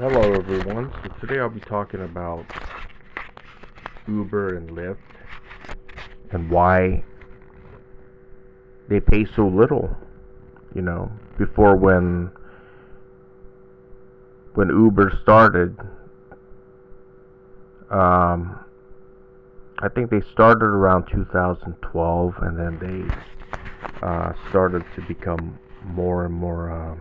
Hello everyone. So today I'll be talking about Uber and Lyft and why they pay so little. Before when Uber started, um, I think they started around 2012, and then they started to become more and more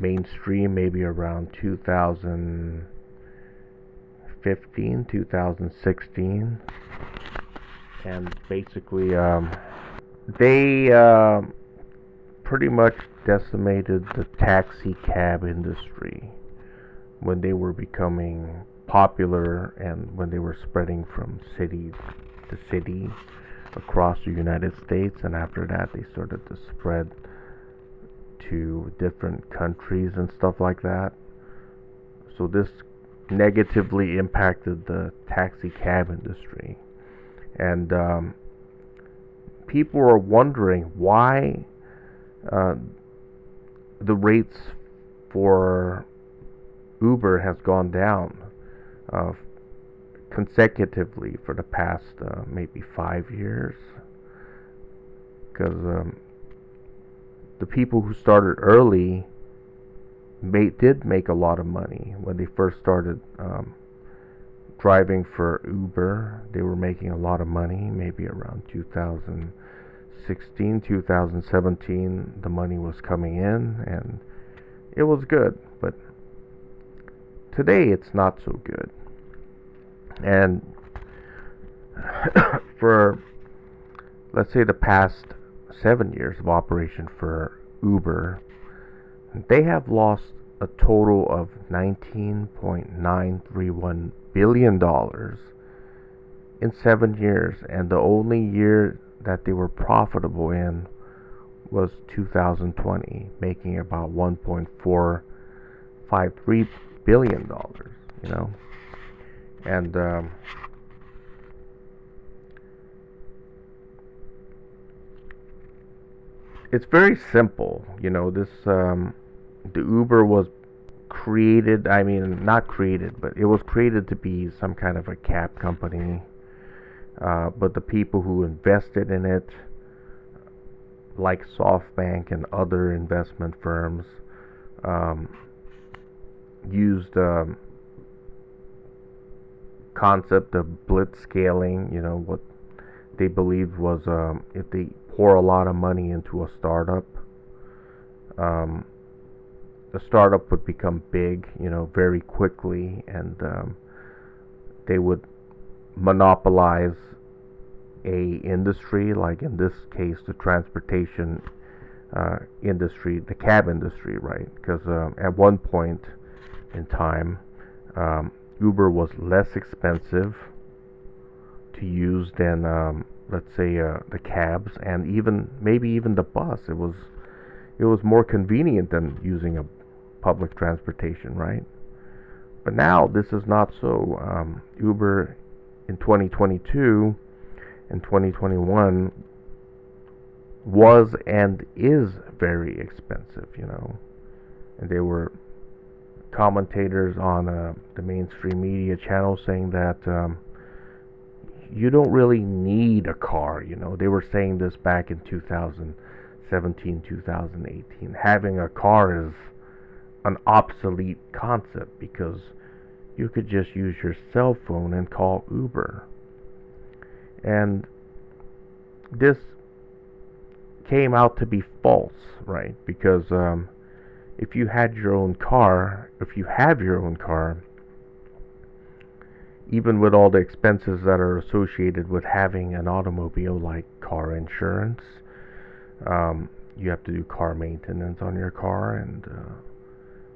mainstream, maybe around 2015, 2016, and basically they pretty much decimated the taxi cab industry when they were becoming popular and when they were spreading from city to city across the United States. And after that, they started to spread to different countries and stuff like that. So this negatively impacted the taxi cab industry. And people are wondering why uh, the rates for Uber has gone down uh, consecutively for the past maybe 5 years, because the people who started early did make a lot of money when they first started driving for Uber. They were making a lot of money, maybe around 2016, 2017. The money was coming in and it was good, but today it's not so good. And for, let's say, the past 7 years of operation for Uber, they have lost a total of $19.931 billion in 7 years, and the only year that they were profitable in was 2020, making about $1.453 billion. You know, and it's very simple. The Uber was created. I mean, not created, but it was created to be some kind of a cab company. But the people who invested in it, like SoftBank and other investment firms, um, used concept of blitz scaling. What they believed was, if they pour a lot of money into a startup, um, the startup would become big, very quickly, and they would monopolize a industry, like in this case, the transportation industry, the cab industry, right? Because at one point in time, um, Uber was less expensive to use than, let's say, the cabs, and even maybe even the bus. It was more convenient than using a public transportation, right? But now this is not so. Uber in 2022 and 2021 was and is very expensive, and there were commentators on the mainstream media channels saying that you don't really need a car. They were saying this back in 2017, 2018. Having a car is an obsolete concept because you could just use your cell phone and call Uber. And this came out to be false, right? Because if you had your own car, if you have your own car, even with all the expenses that are associated with having an automobile, like car insurance, you have to do car maintenance on your car, and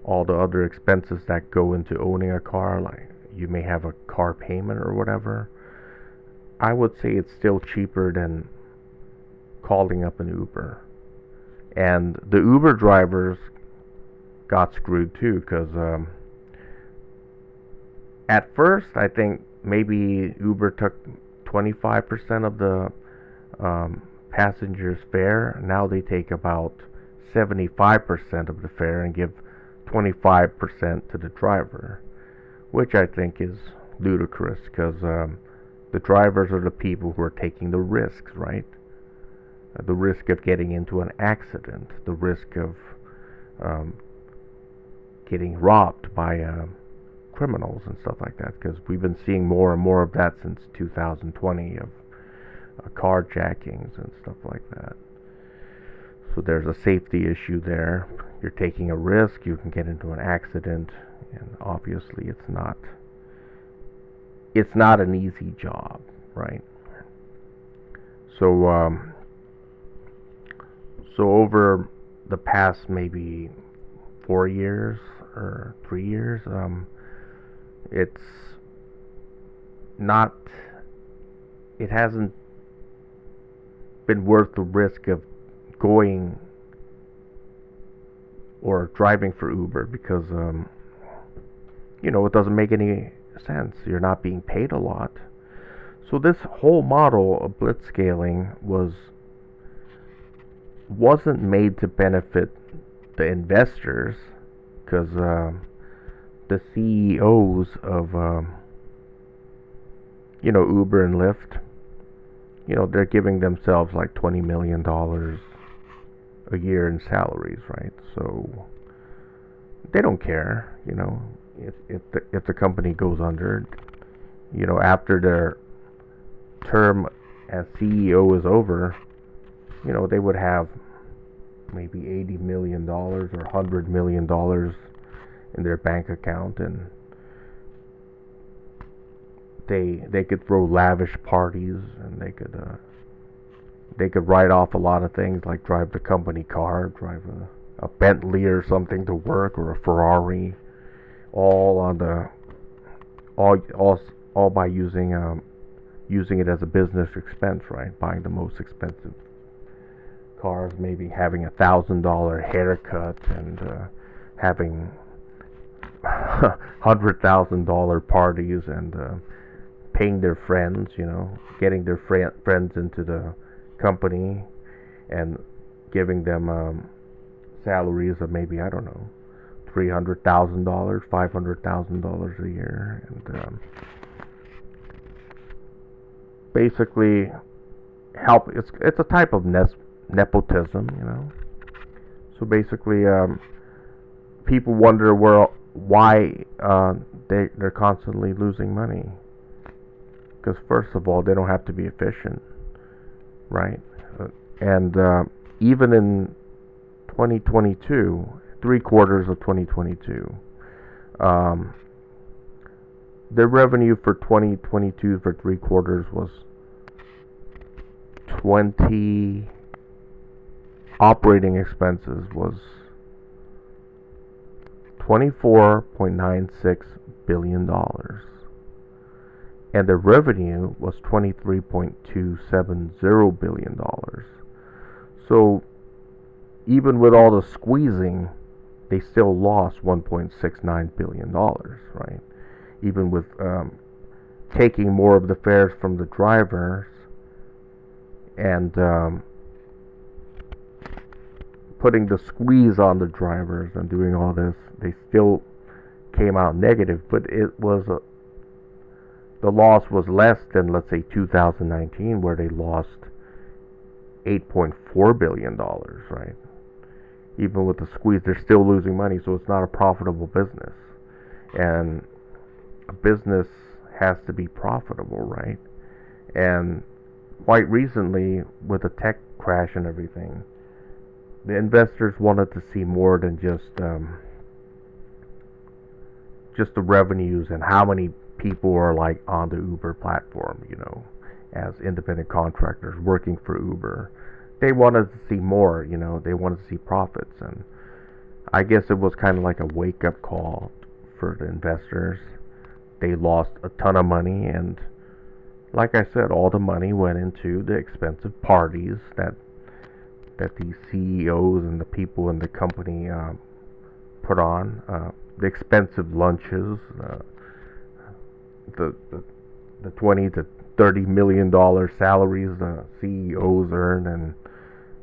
all the other expenses that go into owning a car, like you may have a car payment or whatever. I would say it's still cheaper than calling up an Uber. And the Uber drivers got screwed too, because at first I think maybe Uber took 25% of the passengers' fare. Now they take about 75% of the fare and give 25% to the driver, which I think is ludicrous because the drivers are the people who are taking the risks, right? The risk of getting into an accident, the risk of um, getting robbed by criminals and stuff like that, because we've been seeing more and more of that since 2020 of carjackings and stuff like that. So there's a safety issue there. You're taking a risk, you can get into an accident, and obviously it's not an easy job, right? So so over the past maybe 4 years or 3 years, it's not it hasn't been worth the risk of going or driving for Uber because it doesn't make any sense. You're not being paid a lot. So this whole model of blitzscaling wasn't made to benefit the investors because the CEOs of Uber and Lyft, they're giving themselves like $20 million a year in salaries, right? So they don't care, if the company goes under, after their term as CEO is over, they would have maybe $80 million or $100 million in their bank account, and they could throw lavish parties, and they could write off a lot of things like drive the company car, drive a Bentley or something to work, or a Ferrari, all on the all by using it as a business expense, right? Buying the most expensive cars, maybe having $1,000 haircut, and having $100,000 parties, and paying their friends, getting their friends into the company, and giving them salaries of maybe, I don't know, $300,000, $500,000 a year, and basically help. It's a type of nepotism. So basically, people wonder why they're constantly losing money. Because first of all, they don't have to be efficient, right? And even in 2022, 3 quarters of 2022, the revenue for 2022 for 3 quarters was 20. Operating expenses was $24.96 billion, and the revenue was $23.270 billion. So even with all the squeezing, they still lost $1.69 billion, right? Even with taking more of the fares from the drivers and putting the squeeze on the drivers and doing all this, they still came out negative. But the loss was less than, let's say, 2019, where they lost $8.4 billion, right? Even with the squeeze, they're still losing money, so it's not a profitable business. And a business has to be profitable, right? And quite recently, with the tech crash and everything, the investors wanted to see more than just the revenues and how many people are like on the Uber platform, as independent contractors working for Uber. They wanted to see more, they wanted to see profits, and I guess it was kind of like a wake-up call for the investors. They lost a ton of money, and like I said, all the money went into the expensive parties that these CEOs and the people in the company put on, the expensive lunches, the $20 to $30 million salaries the CEOs earn, and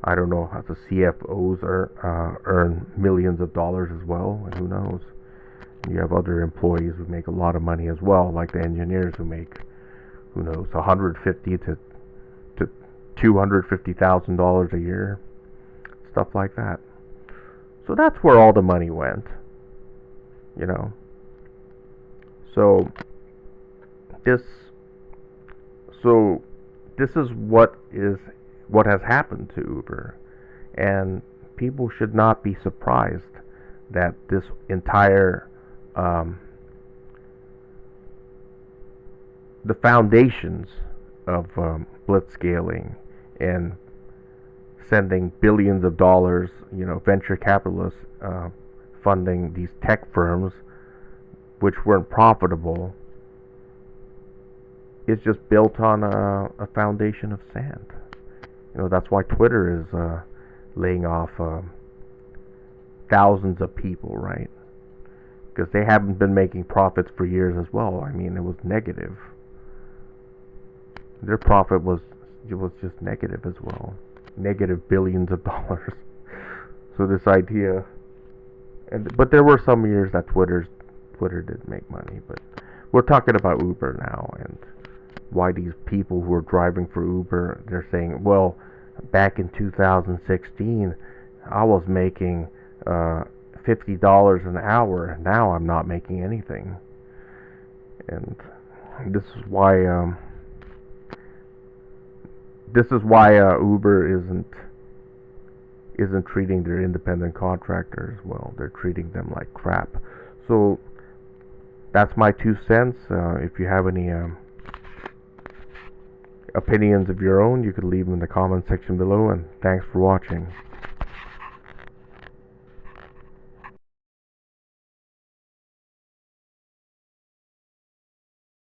I don't know how the CFOs earn millions of dollars as well, and who knows? You have other employees who make a lot of money as well, like the engineers who make, who knows, 150 to $250,000 a year, stuff like that. So that's where all the money went, you know. So this, so this is what has happened to Uber, and people should not be surprised that this entire um, the foundations of blitzscaling and sending billions of dollars, venture capitalists funding these tech firms which weren't profitable, is just built on a foundation of sand. That's why Twitter is laying off thousands of people, right? Because they haven't been making profits for years as well. I mean, it was negative. Their profit was just negative as well, negative billions of dollars. So this idea, but there were some years that Twitter did make money. But we're talking about Uber now, and why these people who are driving for Uber, they're saying, well, back in 2016, I was making $50 an hour. Now I'm not making anything, and this is why. Uber isn't treating their independent contractors well. They're treating them like crap. So that's my 2 cents. If you have any opinions of your own, you could leave them in the comment section below. And thanks for watching.